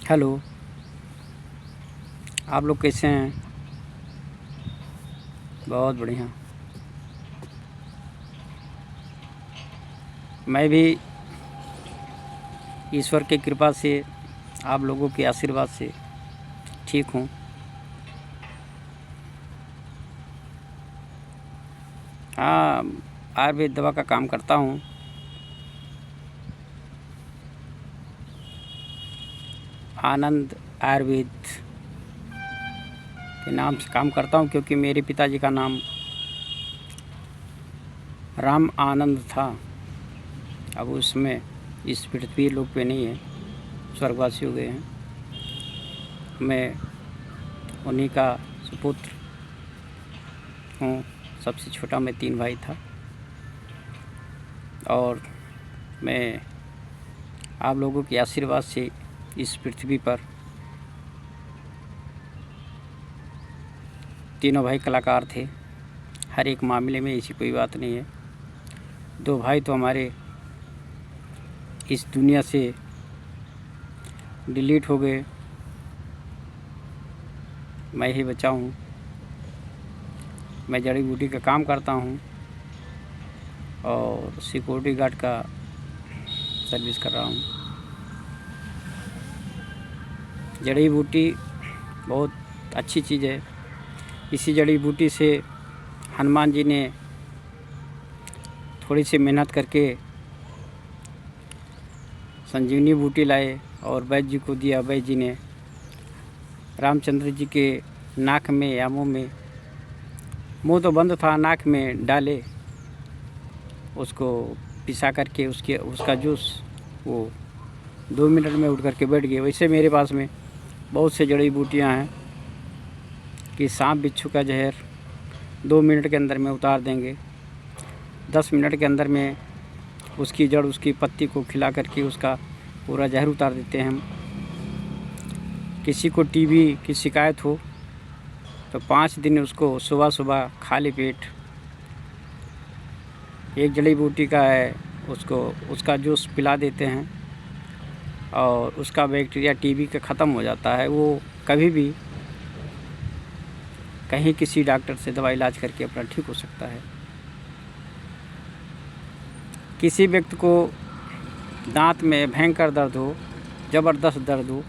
Hello, आप लोग कैसे हैं? बहुत बढ़िया। मैं भी ईश्वर की कृपा से, आप लोगों के आशीर्वाद से ठीक हूँ। हाँ, आयुर्वेद दवा का काम करता हूँ। आनंद आयुर्वेद के नाम से काम करता हूँ, क्योंकि मेरे पिताजी का नाम राम आनंद था। अब उसमें इस पृथ्वी लोक पे नहीं है, स्वर्गवासी हो गए हैं। मैं उन्हीं का सुपुत्र हूँ। सबसे छोटा मैं 3 भाई था, और मैं आप लोगों के आशीर्वाद से इस पृथ्वी पर तीनों भाई कलाकार थे। हर एक मामले में ऐसी कोई बात नहीं है। 2 भाई तो हमारे इस दुनिया से डिलीट हो गए, मैं ही बचा हूँ। मैं जड़ी बूटी का काम करता हूँ और सिक्योरिटी गार्ड का सर्विस कर रहा हूँ। जड़ी बूटी बहुत अच्छी चीज़ है। इसी जड़ी बूटी से हनुमान जी ने थोड़ी सी मेहनत करके संजीवनी बूटी लाए और वैद्य जी को दिया। वैद्य जी ने रामचंद्र जी के नाक में या मुंह तो बंद था, नाक में डाले, उसको पिसा करके उसका जूस वो 2 मिनट में उठ करके बैठ गए। वैसे मेरे पास में बहुत से जड़ी बूटियां हैं कि सांप बिच्छू का जहर 2 मिनट के अंदर में उतार देंगे। 10 मिनट के अंदर में उसकी जड़, उसकी पत्ती को खिला करके उसका पूरा जहर उतार देते हैं हम। किसी को टीबी की शिकायत हो तो 5 दिन उसको सुबह सुबह खाली पेट एक जड़ी बूटी का है, उसका जूस पिला देते हैं और उसका बैक्टीरिया टीबी का ख़त्म हो जाता है। वो कभी भी कहीं किसी डॉक्टर से दवा इलाज करके अपना ठीक हो सकता है। किसी व्यक्ति को दांत में भयंकर दर्द हो, ज़बरदस्त दर्द हो,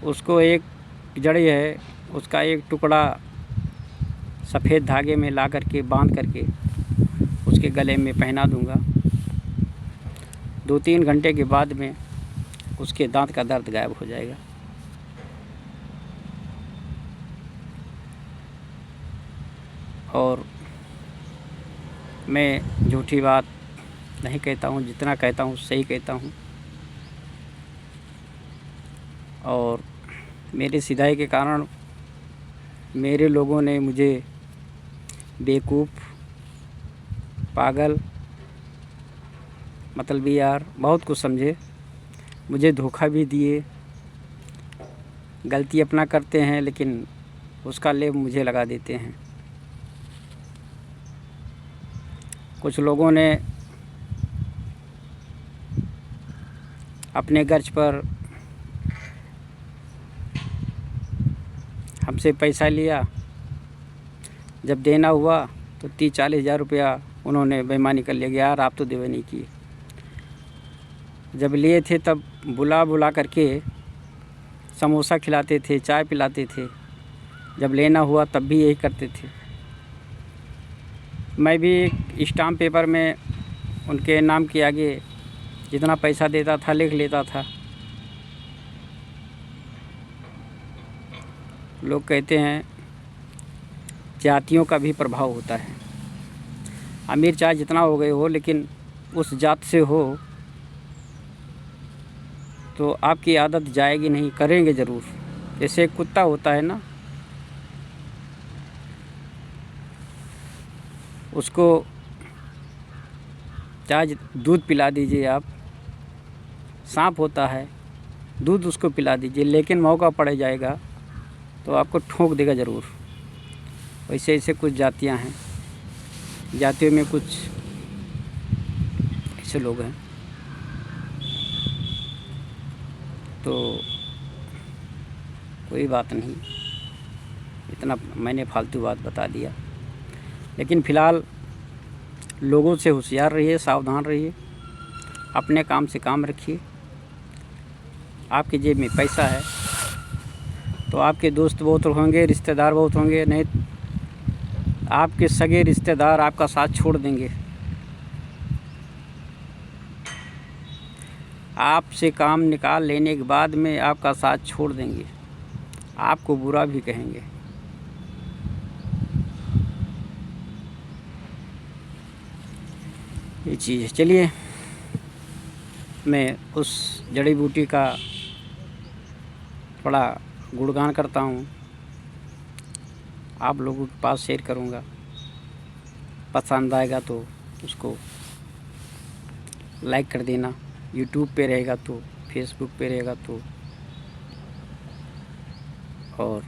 उसको एक जड़ी है, उसका एक टुकड़ा सफ़ेद धागे में ला करके बांध करके उसके गले में पहना दूंगा। 2-3 घंटे के बाद में उसके दांत का दर्द गायब हो जाएगा। और मैं झूठी बात नहीं कहता हूँ, जितना कहता हूँ सही कहता हूँ। और मेरे सिधाई के कारण मेरे लोगों ने मुझे बेवकूफ़, पागल, मतलबी यार बहुत कुछ समझे, मुझे धोखा भी दिए। गलती अपना करते हैं लेकिन उसका लेप मुझे लगा देते हैं। कुछ लोगों ने अपने गर्ज पर हमसे पैसा लिया, जब देना हुआ तो 30-40 हज़ार रुपया उन्होंने बेईमानी कर लिया कि यार आप तो देवे नहीं किए। जब लिए थे तब बुला करके समोसा खिलाते थे, चाय पिलाते थे। जब लेना हुआ तब भी यही करते थे। मैं भी स्टाम्प पेपर में उनके नाम के आगे जितना पैसा देता था लिख लेता था। लोग कहते हैं जातियों का भी प्रभाव होता है। अमीर चाहे जितना हो गए हो, लेकिन उस जात से हो तो आपकी आदत जाएगी नहीं, करेंगे ज़रूर। जैसे एक कुत्ता होता है ना, उसको चाहे दूध पिला दीजिए आप, सांप होता है, दूध उसको पिला दीजिए, लेकिन मौका पड़ जाएगा तो आपको ठोक देगा ज़रूर। वैसे ऐसे कुछ जातियां हैं, जातियों में कुछ ऐसे लोग हैं। तो कोई बात नहीं, इतना मैंने फालतू बात बता दिया। लेकिन फ़िलहाल लोगों से होशियार रहिए, सावधान रहिए, अपने काम से काम रखिए। आपकी जेब में पैसा है तो आपके दोस्त बहुत होंगे, रिश्तेदार बहुत होंगे, नहीं आपके सगे रिश्तेदार आपका साथ छोड़ देंगे। आपसे काम निकाल लेने के बाद में आपका साथ छोड़ देंगे, आपको बुरा भी कहेंगे। ये चीज़ है। चलिए मैं उस जड़ी बूटी का थोड़ा गुणगान करता हूँ, आप लोगों के पास शेयर करूँगा। पसंद आएगा तो उसको लाइक कर देना। यूट्यूब पे रहेगा तो, फेसबुक पे रहेगा तो, और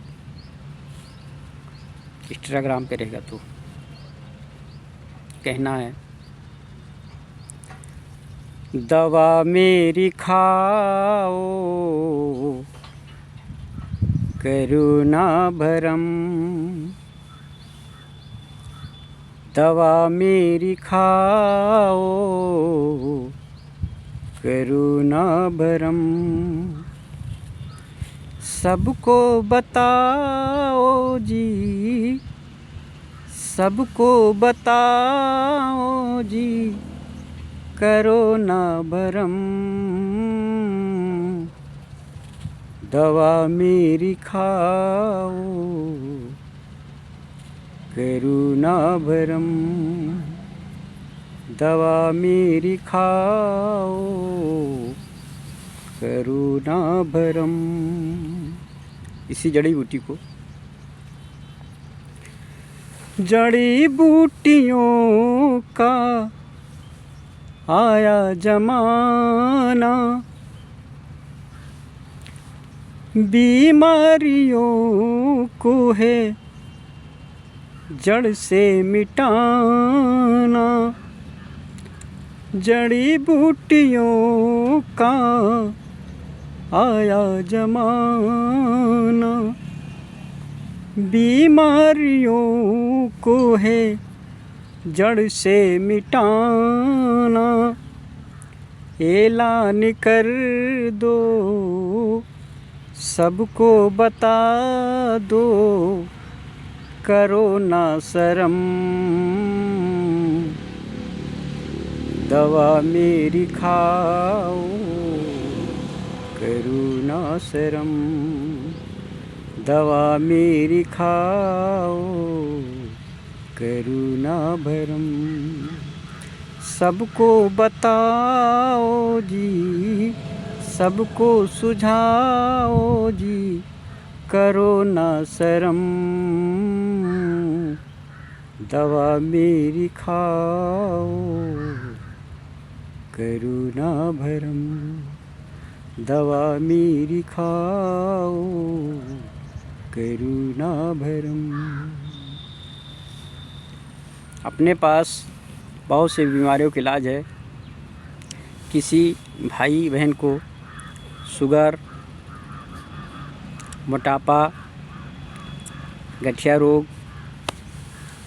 इंस्टाग्राम पे रहेगा तो कहना है, दवा मेरी खाओ करुणा भरम, दवा मेरी खाओ करुणा भरम, सबको बताओ जी, सबको बताओ जी करुणा भरम, दवा मेरी खाओ करुणा भरम, दवा मेरी खाओ करुणा भरम। इसी जड़ी बूटी को, जड़ी बूटियों का आया जमाना, बीमारियों को है जड़ से मिटाना, जड़ी बूटियों का आया जमाना, बीमारियों को है जड़ से मिटाना, ऐलान कर दो सबको बता दो, करो ना शर्म, दवा मेरी खाओ करुणा शर्म, दवा मेरी खाओ करुणा भरम, सबको बताओ जी, सबको सुझाओ जी, करो ना शर्म, दवा मेरी खाओ करुणा भरम, दवा मेरी खाओ करुणा भरम। अपने पास बहुत से बीमारियों का इलाज है। किसी भाई बहन को शुगर, मोटापा, गठिया रोग,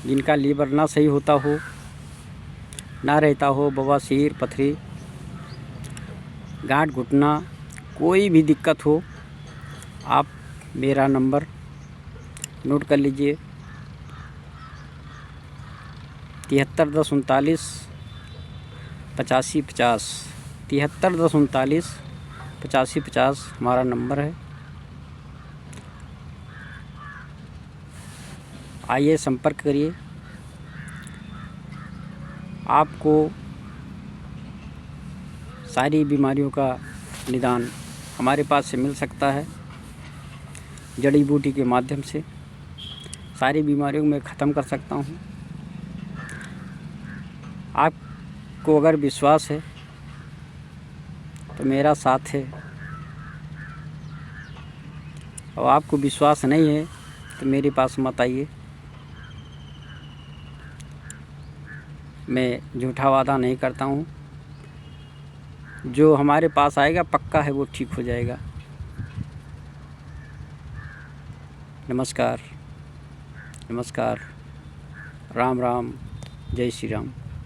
जिनका लीवर ना सही होता हो, ना रहता हो, बवासीर, पथरी, गांठ घुटना, कोई भी दिक्कत हो, आप मेरा नंबर नोट कर लीजिए, 731039 8550, 731039 8550 हमारा नंबर है। आइए संपर्क करिए। आपको सारी बीमारियों का निदान हमारे पास से मिल सकता है। जड़ी बूटी के माध्यम से सारी बीमारियों में ख़त्म कर सकता हूँ। आपको अगर विश्वास है तो मेरा साथ है, और आपको विश्वास नहीं है तो मेरे पास मत आइए। मैं झूठा वादा नहीं करता हूँ। जो हमारे पास आएगा पक्का है वो ठीक हो जाएगा। नमस्कार नमस्कार। राम राम, जय श्री राम।